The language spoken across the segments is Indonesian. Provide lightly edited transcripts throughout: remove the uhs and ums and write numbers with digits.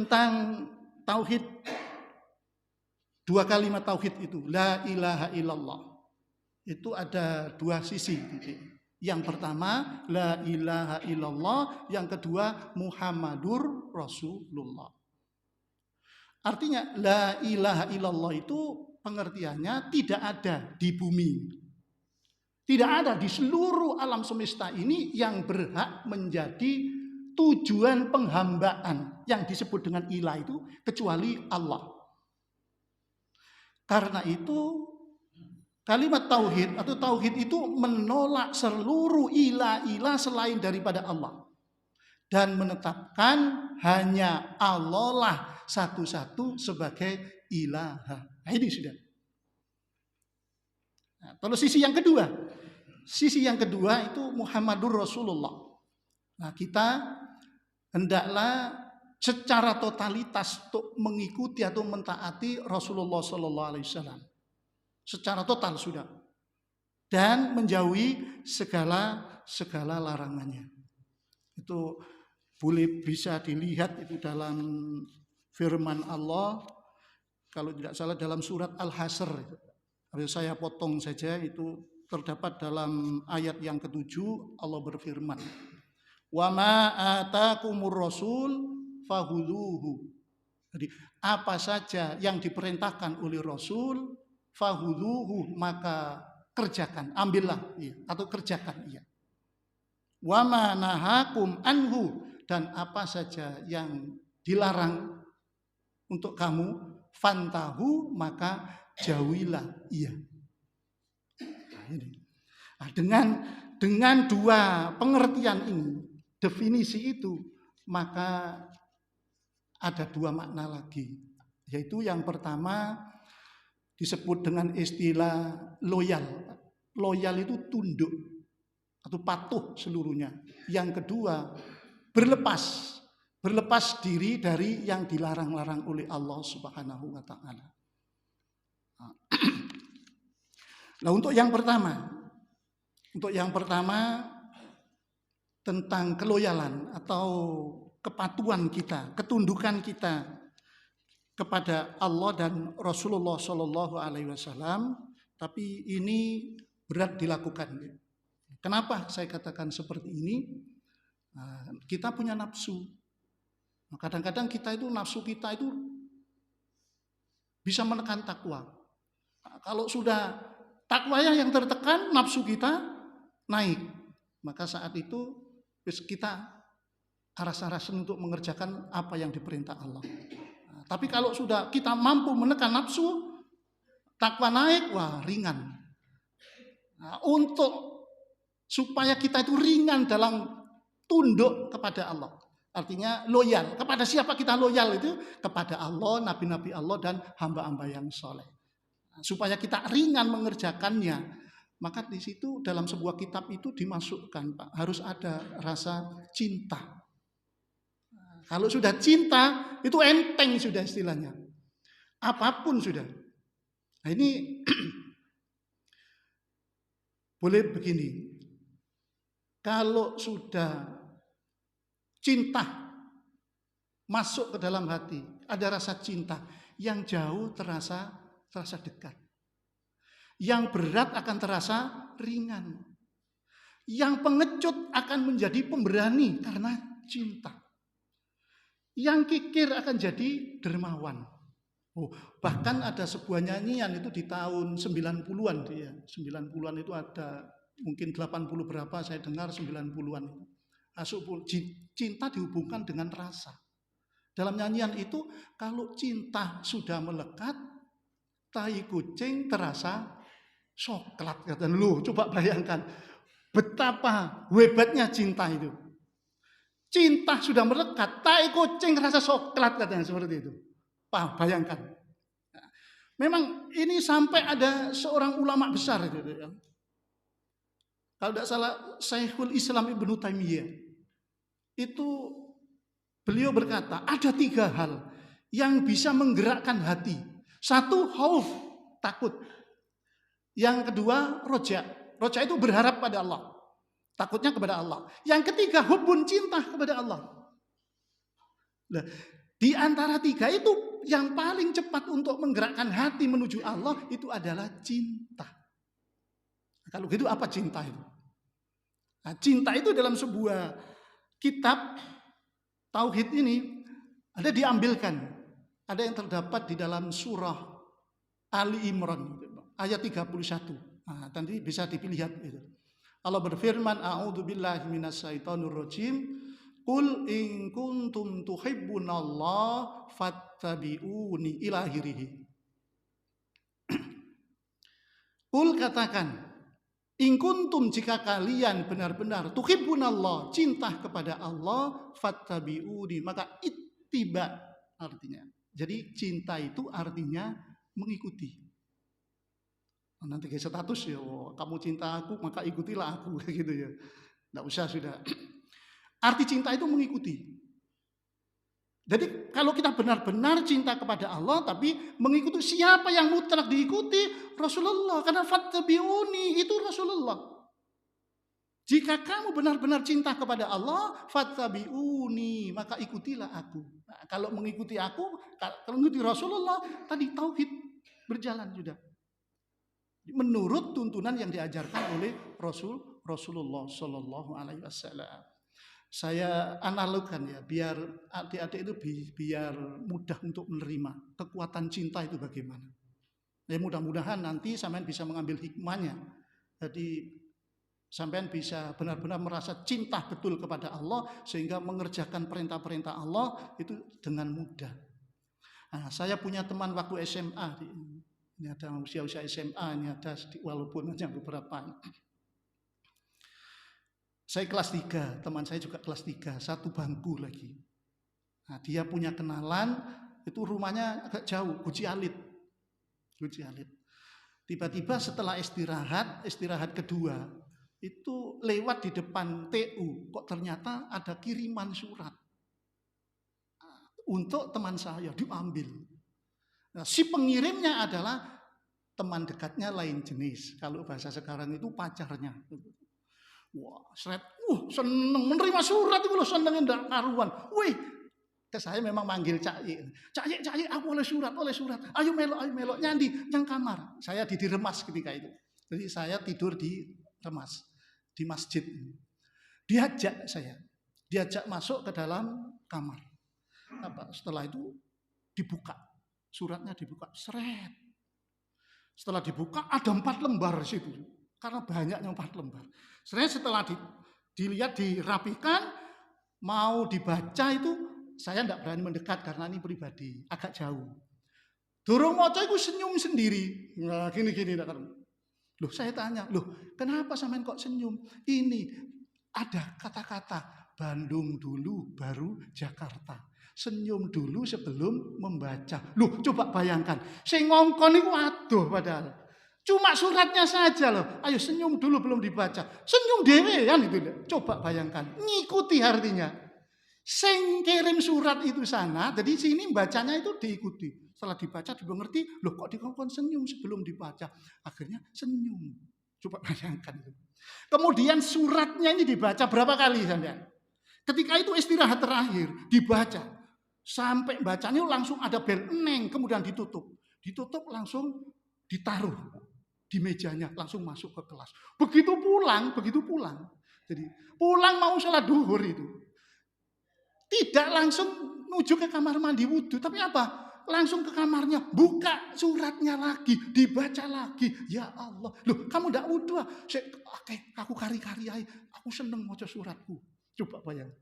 tentang tauhid, dua kalimat tauhid itu, la ilaha illallah. Itu ada dua sisi. Yang pertama, la ilaha illallah. Yang kedua, Muhammadur Rasulullah. Artinya, la ilaha illallah itu pengertiannya tidak ada di bumi. Tidak ada di seluruh alam semesta ini yang berhak menjadi tujuan penghambaan yang disebut dengan ilah itu kecuali Allah. Karena itu kalimat tauhid atau tauhid itu menolak seluruh ilah-ilah selain daripada Allah dan menetapkan hanya Allah lah satu-satu sebagai ilaha. Nah, ini sudah. Nah, kalau sisi yang kedua itu Muhammadur Rasulullah. Nah, kita hendaklah secara totalitas untuk mengikuti atau mentaati Rasulullah Sallallahu Alaihi Wasallam secara total sudah, dan menjauhi segala larangannya. Itu bisa dilihat itu dalam firman Allah, kalau tidak salah dalam surat Al-Hasr. Saya potong saja, itu terdapat dalam ayat yang ke-7. Allah berfirman, wa ma atakumur rasul fahuduhu. Jadi apa saja yang diperintahkan oleh Rasul, fahuduhu, maka kerjakan, ambillah, atau kerjakan. Wa ma nahakum anhu, dan apa saja yang dilarang untuk kamu, fantahu, maka jauhilah. Nah, dengan dua pengertian ini, definisi itu, maka ada dua makna lagi, yaitu yang pertama disebut dengan istilah loyal. Loyal itu tunduk atau patuh seluruhnya. Yang kedua, berlepas diri dari yang dilarang-larang oleh Allah Subhanahu wa taala. Nah, untuk yang pertama tentang keloyalan atau kepatuhan kita, ketundukan kita kepada Allah dan Rasulullah Shallallahu Alaihi Wasallam, tapi ini berat dilakukan. Kenapa saya katakan seperti ini? Kita punya nafsu. Kadang-kadang nafsu kita itu bisa menekan takwa. Kalau sudah takwanya yang tertekan, nafsu kita naik, maka saat itu kita aras-arasan untuk mengerjakan apa yang diperintah Allah. Tapi kalau sudah kita mampu menekan nafsu, takwa naik, wah ringan. Untuk supaya kita itu ringan dalam tunduk kepada Allah, artinya loyal. Kepada siapa kita loyal itu? Kepada Allah, nabi-nabi Allah, dan hamba-hamba yang soleh. Supaya kita ringan mengerjakannya, maka di situ dalam sebuah kitab itu dimasukkan, Pak, harus ada rasa cinta. Kalau sudah cinta, itu enteng sudah istilahnya. Apapun sudah. Nah, ini boleh begini. Kalau sudah cinta masuk ke dalam hati, ada rasa cinta, yang jauh terasa dekat. Yang berat akan terasa ringan. Yang pengecut akan menjadi pemberani karena cinta. Yang kikir akan jadi dermawan. Bahkan ada sebuah nyanyian itu di tahun 90-an dia. 90-an itu ada mungkin 80 berapa, saya dengar 90-an. Cinta dihubungkan dengan rasa. Dalam nyanyian itu, kalau cinta sudah melekat, tai kucing terasa coklat. Loh, coba bayangkan betapa hebatnya cinta itu. Cinta sudah melekat, tai kucing rasa coklat, katanya seperti itu. Bayangkan. Memang ini sampai ada seorang ulama besar itu. Kalau tidak salah, Syekhul Islam Ibnu Taimiyah. Itu beliau berkata, ada 3 hal yang bisa menggerakkan hati. 1, khauf, takut. Yang kedua, roja. Roja itu berharap pada Allah. Takutnya kepada Allah. Yang ketiga, hubun, cinta kepada Allah. Nah, Di antara tiga itu yang paling cepat untuk menggerakkan hati menuju Allah itu adalah cinta. Kalau gitu apa cinta itu? Nah, cinta itu dalam sebuah kitab Tauhid ini ada diambilkan. Ada yang terdapat di dalam surah Ali Imran ayat 31. Nah, nanti bisa dilihat itu. Allah berfirman, a'udzubillahi minasyaitonirrajim. Qul in kuntum tuhibbunallah fattabi'uni ila akhirih. Qul katakan, in kuntum jika kalian benar-benar tuhibbunallah, cinta kepada Allah, fattabi'uni, maka ittiba artinya. Jadi cinta itu artinya mengikuti. Nanti kayak status ya, kamu cinta aku maka ikutilah aku gitu ya. Enggak usah sudah. Arti cinta itu mengikuti. Jadi kalau kita benar-benar cinta kepada Allah tapi mengikuti siapa yang mutlak diikuti? Rasulullah. Karena fattabi'uni itu Rasulullah. Jika kamu benar-benar cinta kepada Allah, fattabi'uni, maka ikutilah aku. Nah, kalau mengikuti aku, kalau mengikuti Rasulullah, tadi tauhid berjalan sudah. Menurut tuntunan yang diajarkan oleh Rasulullah Shallallahu Alaihi Wasallam. Saya analogkan ya, biar adik-adik itu biar mudah untuk menerima kekuatan cinta itu bagaimana. Ya mudah-mudahan nanti sampean bisa mengambil hikmahnya. Jadi sampean bisa benar-benar merasa cinta betul kepada Allah sehingga mengerjakan perintah-perintah Allah itu dengan mudah. Nah, saya punya teman waktu SMA, ini ada usia-usia SMA, ini ada walaupun hanya beberapa. Saya kelas 3, teman saya juga kelas 3, satu bangku lagi. Nah, dia punya kenalan, itu rumahnya agak jauh, Guci Alit. Tiba-tiba setelah istirahat kedua, itu lewat di depan TU, kok ternyata ada kiriman surat. Untuk teman saya, diambil. Nah, si pengirimnya adalah teman dekatnya lain jenis. Kalau bahasa sekarang itu pacarnya. Wah, seneng menerima surat itu loh, seneng enggak karuan. Wih, ke saya memang manggil Cak Ye, aku oleh surat. Ayo melok, nyandi yang kamar. Saya di Remas ketika itu. Jadi saya tidur di Remas, di masjid. Diajak masuk ke dalam kamar. Setelah itu dibuka, suratnya dibuka, seret. Setelah dibuka ada 4 lembar di situ. Karena banyaknya 4 lembar. Setelah dilihat, dirapikan, mau dibaca itu, saya tidak berani mendekat karena ini pribadi, agak jauh. Durung maca itu senyum sendiri. Nah, gini. Loh, saya tanya, kenapa sampean kok senyum? Ini ada kata-kata, Bandung dulu baru Jakarta. Senyum dulu sebelum membaca. Loh, coba bayangkan, sing ngongkon itu aduh padahal. Cuma suratnya saja loh. Ayo senyum dulu belum dibaca. Senyum dewe kan itu. Coba bayangkan. Ngikuti artinya. Sing kirim surat itu sana. Jadi sini bacanya itu diikuti. Setelah dibaca juga ngerti. Loh kok dikongkon senyum sebelum dibaca. Akhirnya senyum. Coba bayangkan. Kemudian suratnya ini dibaca berapa kali sampean? Ketika itu istirahat terakhir. Dibaca. Sampai bacanya langsung ada bel neng. Kemudian ditutup. Ditutup langsung ditaruh di mejanya, langsung masuk ke kelas. Begitu pulang. Jadi pulang mau sholat duhur itu. Tidak langsung menuju ke kamar mandi wudu, tapi apa? Langsung ke kamarnya, buka suratnya lagi, dibaca lagi. Ya Allah, loh kamu tidak wudu? Aku kari-kari aja, aku seneng maca suratku. Coba bayang.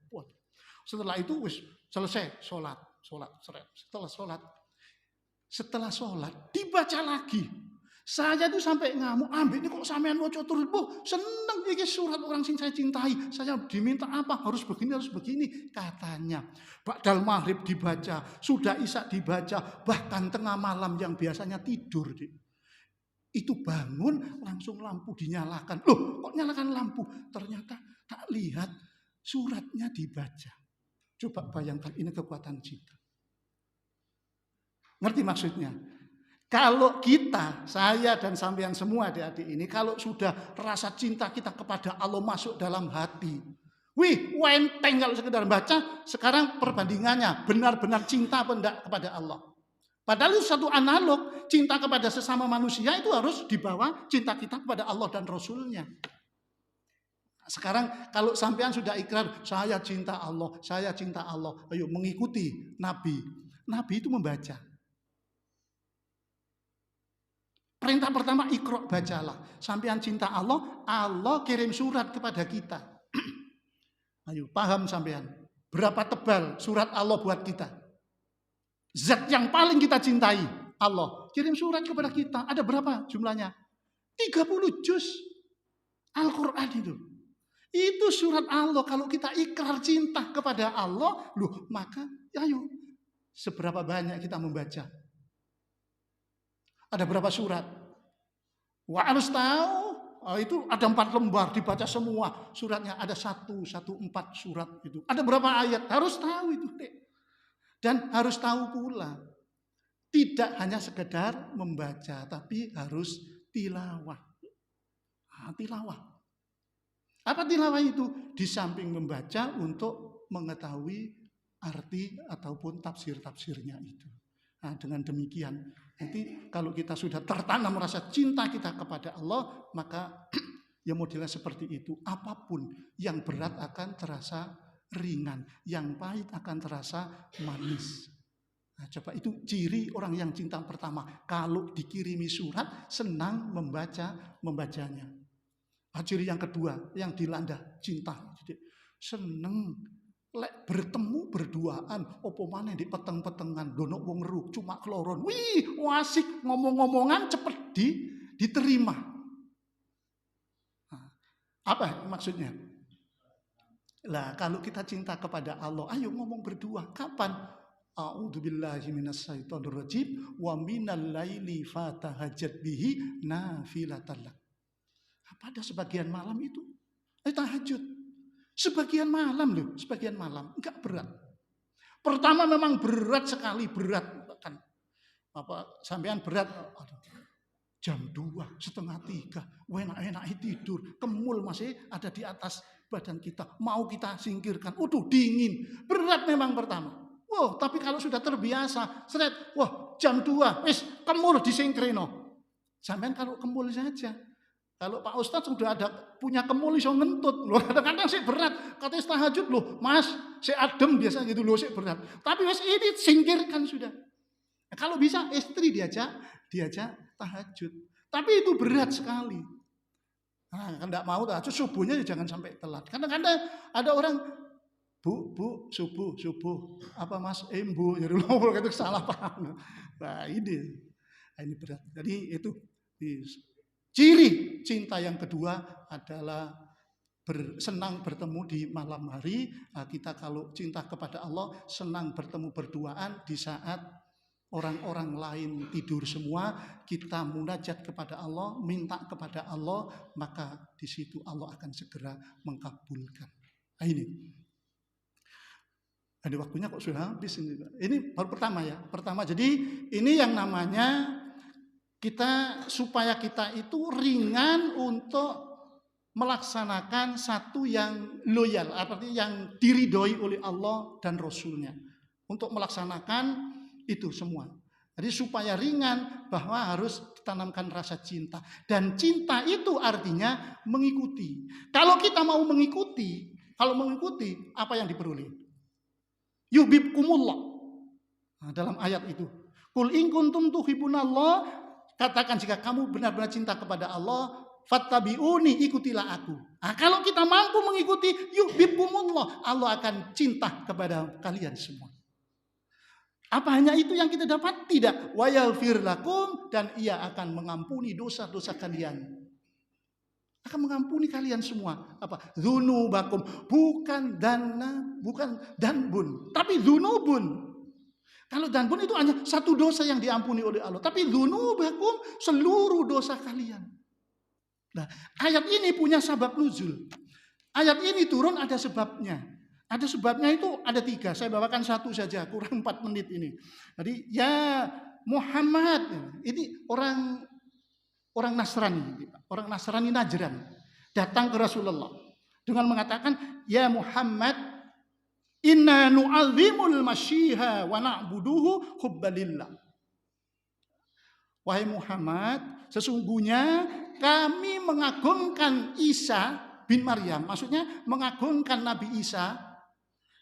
Setelah itu selesai sholat. Setelah sholat dibaca lagi. Saya tuh sampai ngamuk, ini kok sampean waca terus. Seneng iki surat orang sing saya cintai. Saya diminta apa? Harus begini katanya. Ba'dal maghrib dibaca, sudah isya dibaca, bahkan tengah malam yang biasanya tidur. Itu bangun langsung lampu dinyalakan. Loh, kok nyalakan lampu? Ternyata tak lihat suratnya dibaca. Coba bayangkan ini kekuatan cinta. Ngerti maksudnya? Kalau kita, saya dan sampean semua adik-adik ini, kalau sudah rasa cinta kita kepada Allah masuk dalam hati, Wih, enteng kalau sekedar baca. Sekarang perbandingannya, benar-benar cinta apa enggak kepada Allah. Padahal itu satu analog, cinta kepada sesama manusia itu harus dibawa cinta kita kepada Allah dan Rasulnya. Sekarang kalau sampean sudah ikrar, saya cinta Allah, ayo mengikuti Nabi. Nabi itu membaca. Perintah pertama, ikra, bacalah. Sampean cinta Allah, Allah kirim surat kepada kita. Ayo, paham sampean. Berapa tebal surat Allah buat kita? Zat yang paling kita cintai, Allah. Kirim surat kepada kita. Ada berapa jumlahnya? 30 juz. Al-Quran itu. Itu surat Allah. Kalau kita ikrar cinta kepada Allah, loh, maka ayo, seberapa banyak kita membaca? Ada berapa surat? Wah, harus tahu. Itu ada 4 lembar, dibaca semua. Suratnya ada 1, 4 surat itu. Ada berapa ayat? Harus tahu itu. Dan harus tahu pula. Tidak hanya sekedar membaca, tapi harus tilawah. Tilawah. Apa tilawah itu? Di samping membaca untuk mengetahui arti ataupun tafsir-tafsirnya itu. Nah, dengan demikian, nanti kalau kita sudah tertanam rasa cinta kita kepada Allah, maka ya modelnya seperti itu. Apapun yang berat akan terasa ringan, yang pahit akan terasa manis. Nah, coba itu ciri orang yang cinta pertama. Kalau dikirimi surat, senang membacanya. Ciri yang kedua, yang dilanda cinta. Senang. Lek bertemu berduaan, opo maneh di peteng-petengan, donok wong ru, cuma kloron. Wih, asik ngomong-ngomongan cepet diterima. Nah, apa maksudnya? Lah, kalau kita cinta kepada Allah, ayo ngomong berdua. Kapan? A'udzubillahi minasyaitonirrajim wa minal laili fatahajjat bihi nafilatan lak. Apa ada sebagian malam itu? Tahajud. Sebagian malam loh, sebagian malam, enggak berat. Pertama memang berat sekali, berat kan. Sampean berat, jam 2, setengah 3, enak-enak tidur, kemul masih ada di atas badan kita, mau kita singkirkan, dingin, berat memang pertama. Wah, tapi kalau sudah terbiasa, jam 2, kemul disingkrino. Sampean kalau kemul saja. Kalau Pak Ustadz sudah ada punya kemul iso ngentut loh, kadang-kadang sih berat. Katanya tahajud loh, Mas, saya adem biasa gitu loh, saya berat. Tapi wes ini singkirkan sudah. Nah, kalau bisa istri diajak tahajud. Tapi itu berat sekali. Nah, kan enggak mau tahajud subuhnya jangan sampai telat. Kadang-kadang ada orang Bu, subuh. Apa Mas? Bu, jadi loh itu salah paham. Nah, ini berat. Jadi itu ciri cinta yang kedua adalah senang bertemu di malam hari. Kita kalau cinta kepada Allah, senang bertemu berduaan di saat orang-orang lain tidur semua. Kita munajat kepada Allah, minta kepada Allah, maka di situ Allah akan segera mengabulkan. Nah, ini. Ada waktunya kok sudah habis ini. Ini baru pertama ya. Jadi ini yang namanya supaya kita itu ringan untuk melaksanakan satu yang loyal, artinya yang diridhoi oleh Allah dan Rasulnya. Untuk melaksanakan itu semua. Jadi supaya ringan bahwa harus ditanamkan rasa cinta. Dan cinta itu artinya mengikuti. Kalau kita mau mengikuti, apa yang diperoleh? Yuhibbukumullah. Nah, dalam ayat itu. Qul in kuntum tuhibbunallah, katakan jika kamu benar-benar cinta kepada Allah, fattabi'uni, ikutilah aku. Nah, kalau kita mampu mengikuti, yuhibbukumullah, Allah akan cinta kepada kalian semua. Apa hanya itu yang kita dapat? Tidak. Wa yaghfir lakum, dan ia akan mengampuni dosa-dosa kalian. Akan mengampuni kalian semua. Apa? Dzunubakum, bukan danbun, tapi dzunubun. Kalau danbun itu hanya satu dosa yang diampuni oleh Allah. Tapi dzunubakum, seluruh dosa kalian. Nah, ayat ini punya sabab nuzul. Ayat ini turun ada sebabnya. Ada sebabnya itu ada 3. Saya bawakan satu saja, kurang 4 menit ini. Jadi ya Muhammad, ini orang Nasrani Najran, datang ke Rasulullah. dengan mengatakan, ya Muhammad, inna nu'azzimul masyiha wa na'buduhu hubbalillah. Wahai Muhammad, sesungguhnya kami mengagungkan Isa bin Maryam, maksudnya mengagungkan Nabi Isa,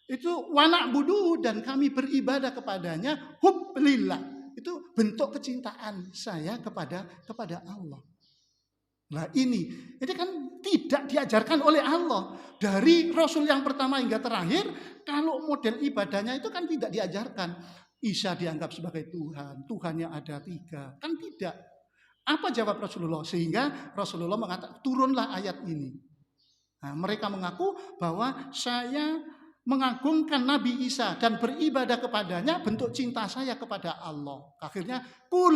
itu wa na'buduhu, dan kami beribadah kepadanya hubbalillah. Itu bentuk kecintaan saya kepada Allah. Nah ini kan tidak diajarkan oleh Allah. Dari Rasul yang pertama hingga terakhir, kalau model ibadahnya itu kan tidak diajarkan. Isa dianggap sebagai Tuhan, Tuhannya ada 3. Kan tidak. Apa jawab Rasulullah? Sehingga Rasulullah mengatakan, turunlah ayat ini. Nah, mereka mengaku bahwa saya mengagungkan Nabi Isa dan beribadah kepadanya bentuk cinta saya kepada Allah. Akhirnya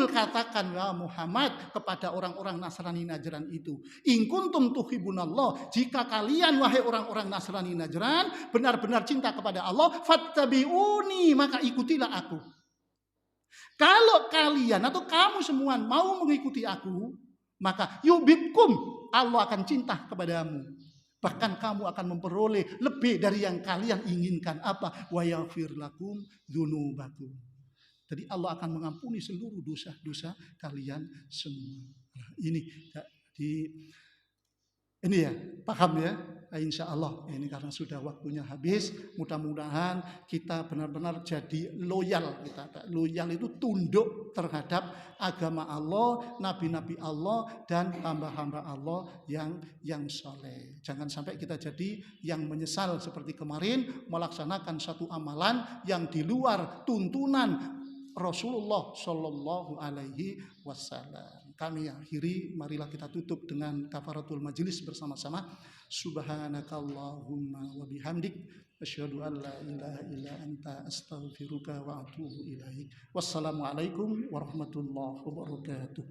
katakan ya Muhammad kepada orang-orang Nasrani Najran itu, in kuntum tuhibbunallah, jika kalian wahai orang-orang Nasrani Najran benar-benar cinta kepada Allah, fattabi'uni, maka ikutilah aku. Kalau kalian atau kamu semua mau mengikuti aku, maka yubibkum, Allah akan cinta kepadamu. Bahkan kamu akan memperoleh lebih dari yang kalian inginkan. Apa? Wa yaghfir lakum dzunubakum. Jadi Allah akan mengampuni seluruh dosa-dosa kalian semua. Nah, ini ya, paham ya? Insya Allah ini karena sudah waktunya habis. Mudah-mudahan kita benar-benar jadi loyal. Loyal itu tunduk terhadap agama Allah, nabi-nabi Allah, dan hamba-hamba Allah yang soleh. Jangan sampai kita jadi yang menyesal seperti kemarin melaksanakan satu amalan yang di luar tuntunan Rasulullah Shallallahu Alaihi Wasallam. Kami akhiri, marilah kita tutup dengan kafaratul majelis bersama-sama. Subhanakallahumma wa bihamdik, asyhadu an la ilaha illa anta, astaghfiruka wa atubu ilaik. Wassalamualaikum warahmatullahi wabarakatuh.